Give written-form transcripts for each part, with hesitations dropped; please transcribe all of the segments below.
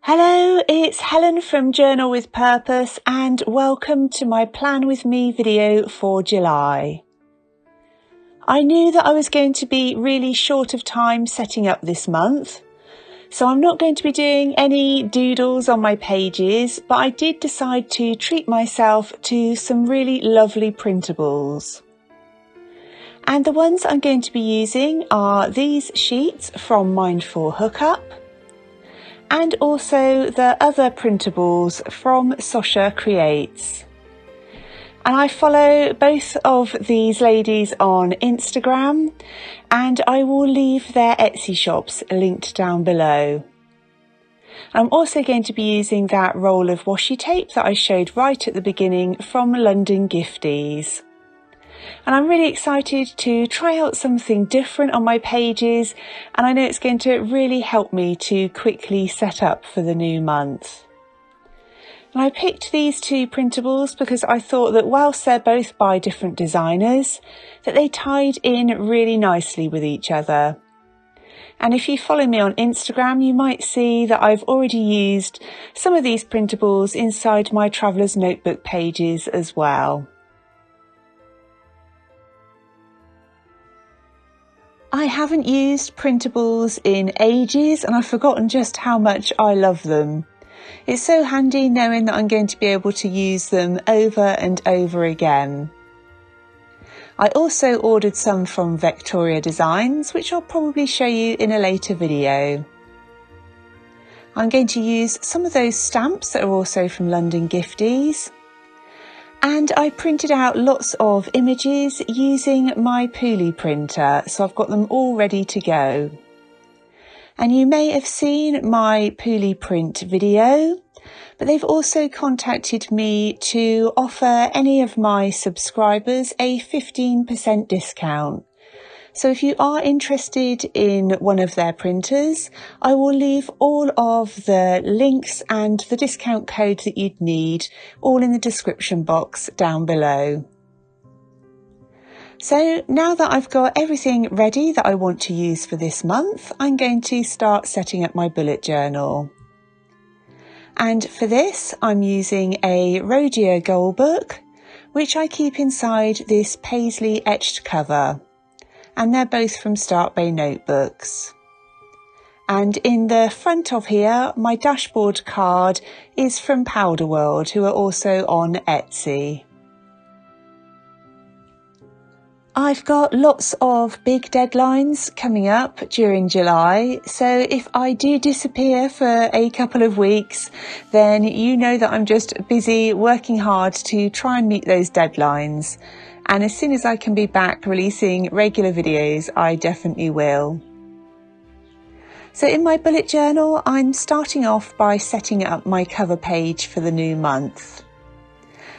Hello, it's Helen from Journal with Purpose and welcome to my Plan With Me video for July. I knew that I was going to be really short of time setting up this month, so I'm not going to be doing any doodles on my pages, but I did decide to treat myself to some really lovely printables. And the ones I'm going to be using are these sheets from Mindful Hookup, and also the other printables from SoshaCreates. And I follow both of these ladies on Instagram, and I will leave their Etsy shops linked down below. I'm also going to be using that roll of washi tape that I showed right at the beginning from London Gifties. And I'm really excited to try out something different on my pages, and I know it's going to really help me to quickly set up for the new month. And I picked these two printables because I thought that whilst they're both by different designers, that they tied in really nicely with each other. And if you follow me on Instagram, you might see that I've already used some of these printables inside my Traveller's Notebook pages as well. I haven't used printables in ages and I've forgotten just how much I love them. It's so handy knowing that I'm going to be able to use them over and over again. I also ordered some from Victoria Designs, which I'll probably show you in a later video. I'm going to use some of those stamps that are also from London Gifties. And I printed out lots of images using my Puli printer, so I've got them all ready to go. And you may have seen my Puli print video, but they've also contacted me to offer any of my subscribers a 15% discount. So if you are interested in one of their printers, I will leave all of the links and the discount code that you'd need all in the description box down below. So now that I've got everything ready that I want to use for this month, I'm going to start setting up my bullet journal. And for this, I'm using a Rhodia Gold book, which I keep inside this paisley etched cover. And they're both from Start Bay Notebooks. And in the front of here, my dashboard card is from Powder World, who are also on Etsy. I've got lots of big deadlines coming up during July, so if I do disappear for a couple of weeks, then you know that I'm just busy working hard to try and meet those deadlines. And as soon as I can be back releasing regular videos, I definitely will. So in my bullet journal, I'm starting off by setting up my cover page for the new month.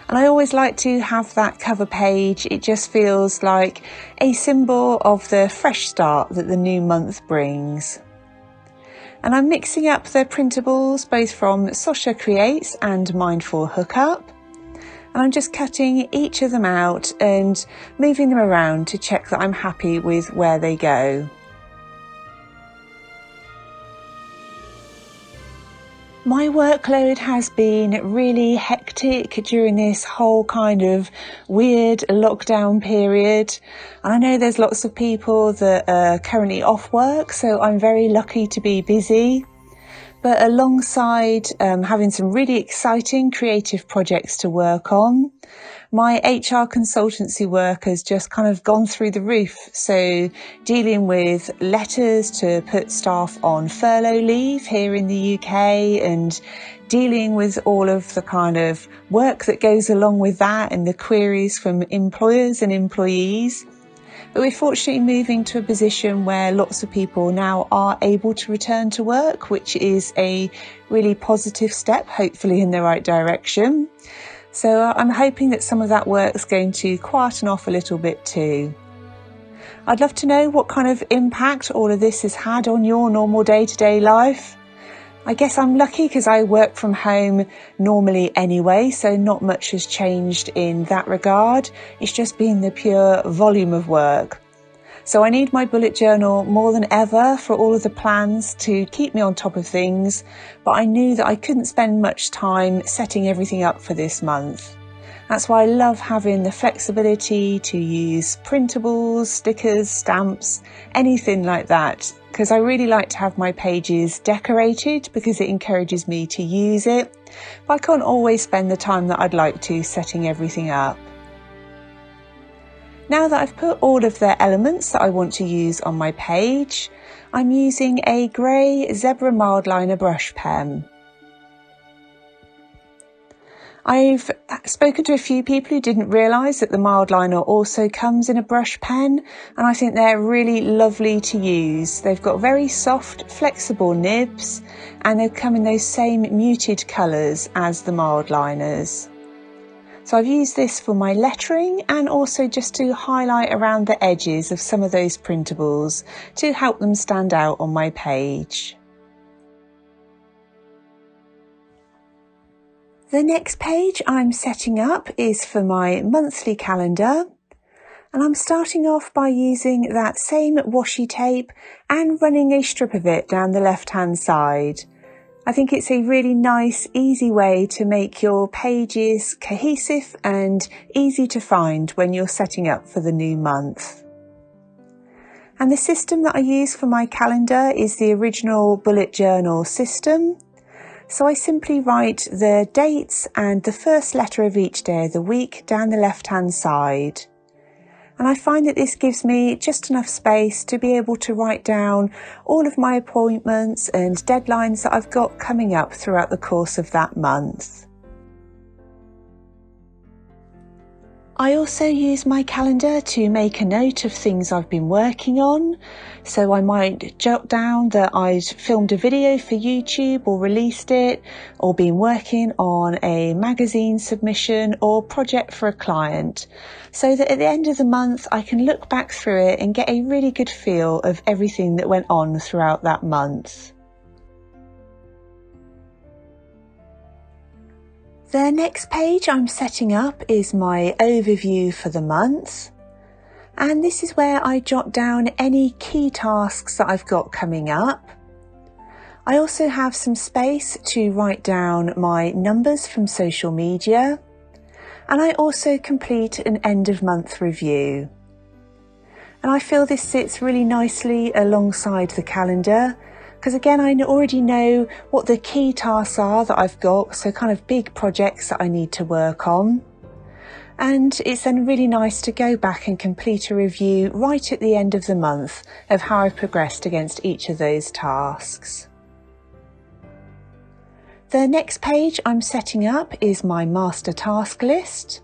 And I always like to have that cover page. It just feels like a symbol of the fresh start that the new month brings. And I'm mixing up the printables both from SoshaCreates and Mindful Hookup. And I'm just cutting each of them out and moving them around to check that I'm happy with where they go. My workload has been really hectic during this whole kind of weird lockdown period. And I know there's lots of people that are currently off work, so I'm very lucky to be busy. But alongside having some really exciting creative projects to work on, my HR consultancy work has just kind of gone through the roof. So dealing with letters to put staff on furlough leave here in the UK and dealing with all of the kind of work that goes along with that and the queries from employers and employees. But we're fortunately moving to a position where lots of people now are able to return to work, which is a really positive step, hopefully in the right direction. So I'm hoping that some of that work is going to quieten off a little bit too. I'd love to know what kind of impact all of this has had on your normal day-to-day life. I guess I'm lucky because I work from home normally anyway, so not much has changed in that regard. It's just been the pure volume of work. So I need my bullet journal more than ever for all of the plans to keep me on top of things, but I knew that I couldn't spend much time setting everything up for this month. That's why I love having the flexibility to use printables, stickers, stamps, anything like that, because I really like to have my pages decorated because it encourages me to use it, but I can't always spend the time that I'd like to setting everything up. Now that I've put all of the elements that I want to use on my page, I'm using a grey zebra Mildliner brush pen. I've spoken to a few people who didn't realise that the Mildliner also comes in a brush pen, and I think they're really lovely to use. They've got very soft, flexible nibs, and they come in those same muted colours as the Mildliners. So I've used this for my lettering and also just to highlight around the edges of some of those printables to help them stand out on my page. The next page I'm setting up is for my monthly calendar, and I'm starting off by using that same washi tape and running a strip of it down the left-hand side. I think it's a really nice, easy way to make your pages cohesive and easy to find when you're setting up for the new month. And the system that I use for my calendar is the original bullet journal system. So I simply write the dates and the first letter of each day of the week down the left-hand side. And I find that this gives me just enough space to be able to write down all of my appointments and deadlines that I've got coming up throughout the course of that month. I also use my calendar to make a note of things I've been working on. So I might jot down that I'd filmed a video for YouTube or released it, or been working on a magazine submission or project for a client, so that at the end of the month I can look back through it and get a really good feel of everything that went on throughout that month. The next page I'm setting up is my overview for the month, and this is where I jot down any key tasks that I've got coming up. I also have some space to write down my numbers from social media, and I also complete an end of month review. And I feel this sits really nicely alongside the calendar, because again, I already know what the key tasks are that I've got, so kind of big projects that I need to work on. And it's then really nice to go back and complete a review right at the end of the month of how I've progressed against each of those tasks. The next page I'm setting up is my master task list.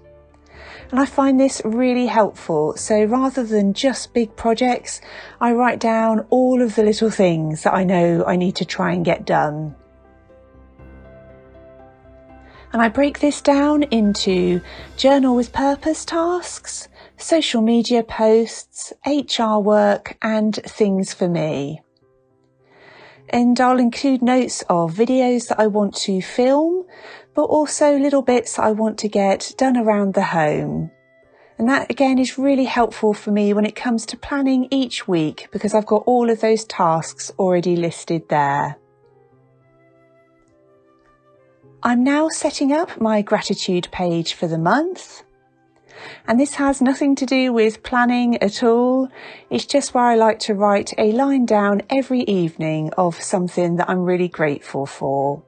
And I find this really helpful. So rather than just big projects, I write down all of the little things that I know I need to try and get done. And I break this down into journal with purpose tasks, social media posts, HR work, and things for me. And I'll include notes of videos that I want to film, but also little bits I want to get done around the home. And that again is really helpful for me when it comes to planning each week, because I've got all of those tasks already listed there. I'm now setting up my gratitude page for the month. And this has nothing to do with planning at all. It's just where I like to write a line down every evening of something that I'm really grateful for.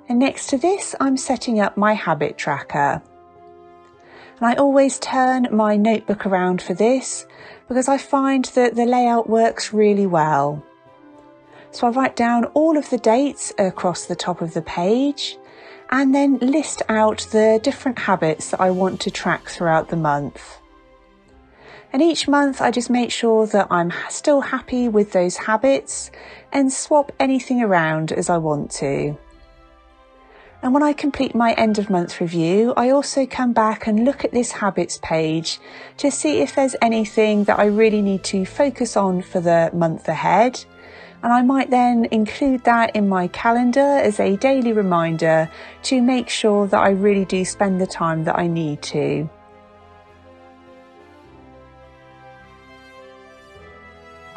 And next to this, I'm setting up my habit tracker. And I always turn my notebook around for this because I find that the layout works really well. So I write down all of the dates across the top of the page and then list out the different habits that I want to track throughout the month. And each month I just make sure that I'm still happy with those habits and swap anything around as I want to. And when I complete my end of month review, I also come back and look at this habits page to see if there's anything that I really need to focus on for the month ahead. And I might then include that in my calendar as a daily reminder to make sure that I really do spend the time that I need to.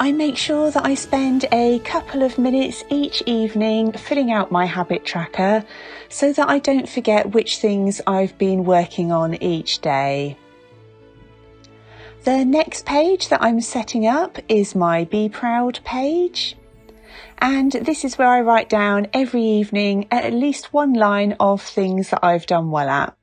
I make sure that I spend a couple of minutes each evening filling out my habit tracker so that I don't forget which things I've been working on each day. The next page that I'm setting up is my Be Proud page. And this is where I write down every evening at least one line of things that I've done well at.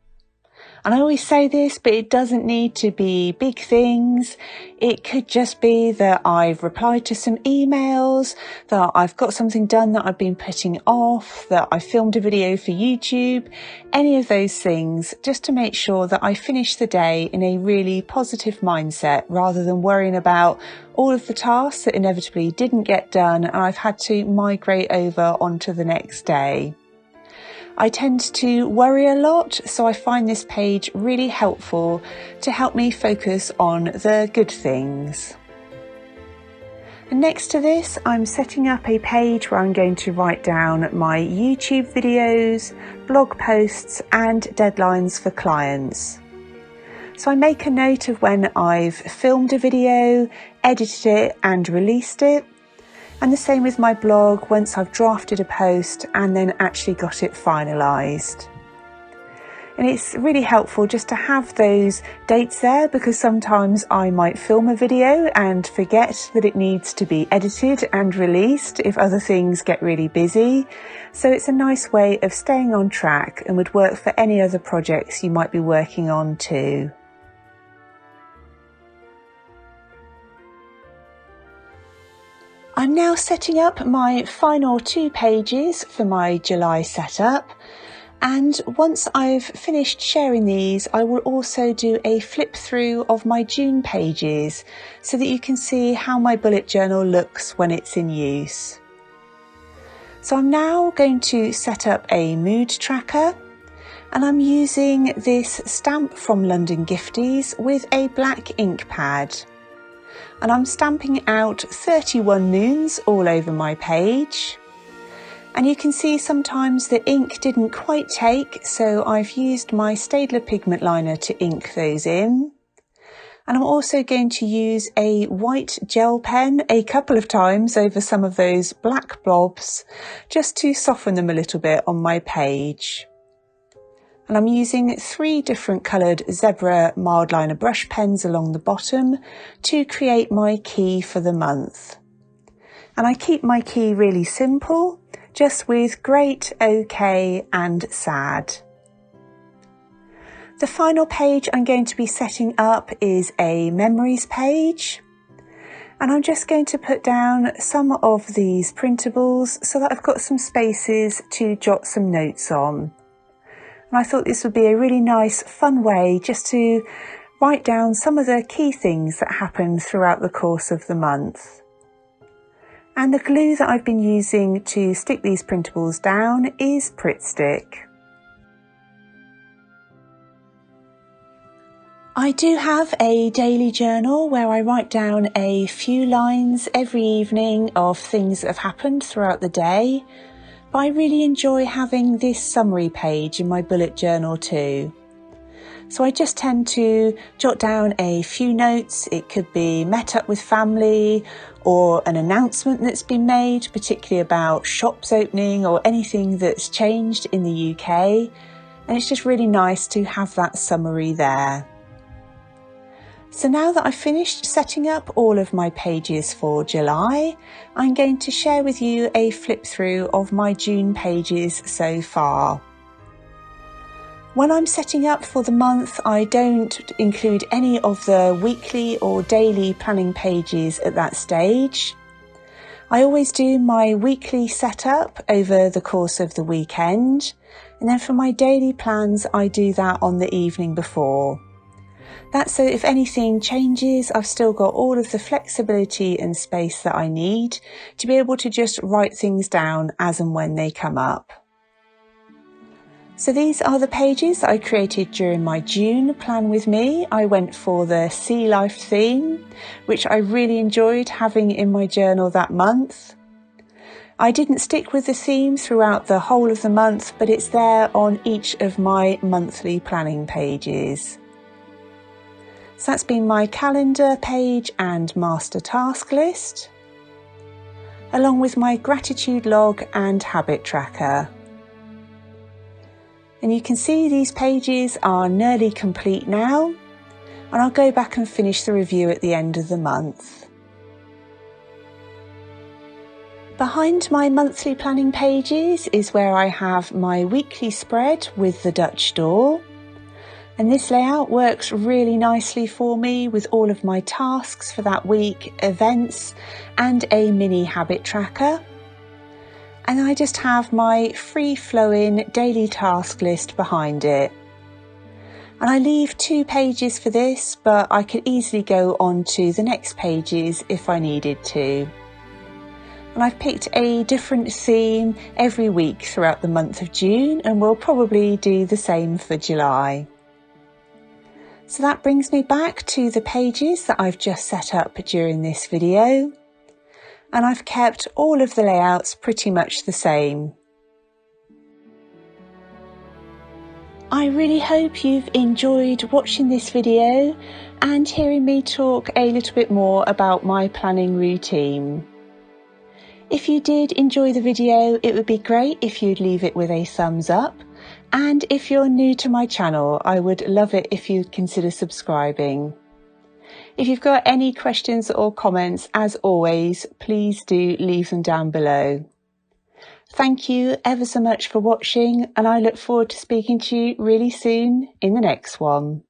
And I always say this, but it doesn't need to be big things. It could just be that I've replied to some emails, that I've got something done that I've been putting off, that I filmed a video for YouTube, any of those things, just to make sure that I finish the day in a really positive mindset rather than worrying about all of the tasks that inevitably didn't get done and I've had to migrate over onto the next day. I tend to worry a lot, so I find this page really helpful to help me focus on the good things. And next to this, I'm setting up a page where I'm going to write down my YouTube videos, blog posts, and deadlines for clients. So I make a note of when I've filmed a video, edited it, and released it. And the same with my blog once I've drafted a post and then actually got it finalised. And it's really helpful just to have those dates there because sometimes I might film a video and forget that it needs to be edited and released if other things get really busy. So it's a nice way of staying on track and would work for any other projects you might be working on too. I'm now setting up my final 2 pages for my July setup, and once I've finished sharing these I will also do a flip through of my June pages so that you can see how my bullet journal looks when it's in use. So I'm now going to set up a mood tracker, and I'm using this stamp from London Gifties with a black ink pad. And I'm stamping out 31 moons all over my page. And you can see sometimes the ink didn't quite take, so I've used my Staedtler pigment liner to ink those in. And I'm also going to use a white gel pen a couple of times over some of those black blobs, just to soften them a little bit on my page. And I'm using 3 different coloured zebra mild liner brush pens along the bottom to create my key for the month. And I keep my key really simple, just with great, okay and sad. The final page I'm going to be setting up is a memories page. And I'm just going to put down some of these printables so that I've got some spaces to jot some notes on. And I thought this would be a really nice, fun way just to write down some of the key things that happened throughout the course of the month. And the glue that I've been using to stick these printables down is Pritt Stick. I do have a daily journal where I write down a few lines every evening of things that have happened throughout the day. But I really enjoy having this summary page in my bullet journal too. So I just tend to jot down a few notes. It could be met up with family or an announcement that's been made, particularly about shops opening or anything that's changed in the UK. And it's just really nice to have that summary there. So now that I've finished setting up all of my pages for July, I'm going to share with you a flip through of my June pages so far. When I'm setting up for the month, I don't include any of the weekly or daily planning pages at that stage. I always do my weekly setup over the course of the weekend, and then for my daily plans, I do that on the evening before. That's so if anything changes, I've still got all of the flexibility and space that I need to be able to just write things down as and when they come up. So these are the pages that I created during my June plan with me. I went for the sea life theme, which I really enjoyed having in my journal that month. I didn't stick with the theme throughout the whole of the month, but it's there on each of my monthly planning pages. So that's been my calendar page and master task list, along with my gratitude log and habit tracker. And you can see these pages are nearly complete now, and I'll go back and finish the review at the end of the month. Behind my monthly planning pages is where I have my weekly spread with the Dutch door. And this layout works really nicely for me with all of my tasks for that week, events, and a mini habit tracker. And I just have my free-flowing daily task list behind it. And I leave 2 pages for this, but I could easily go on to the next pages if I needed to. And I've picked a different theme every week throughout the month of June, and we'll probably do the same for July. So that brings me back to the pages that I've just set up during this video, and I've kept all of the layouts pretty much the same. I really hope you've enjoyed watching this video and hearing me talk a little bit more about my planning routine. If you did enjoy the video, it would be great if you'd leave it with a thumbs up. And if you're new to my channel, I would love it if you'd consider subscribing. If you've got any questions or comments, as always, please do leave them down below. Thank you ever so much for watching, and I look forward to speaking to you really soon in the next one.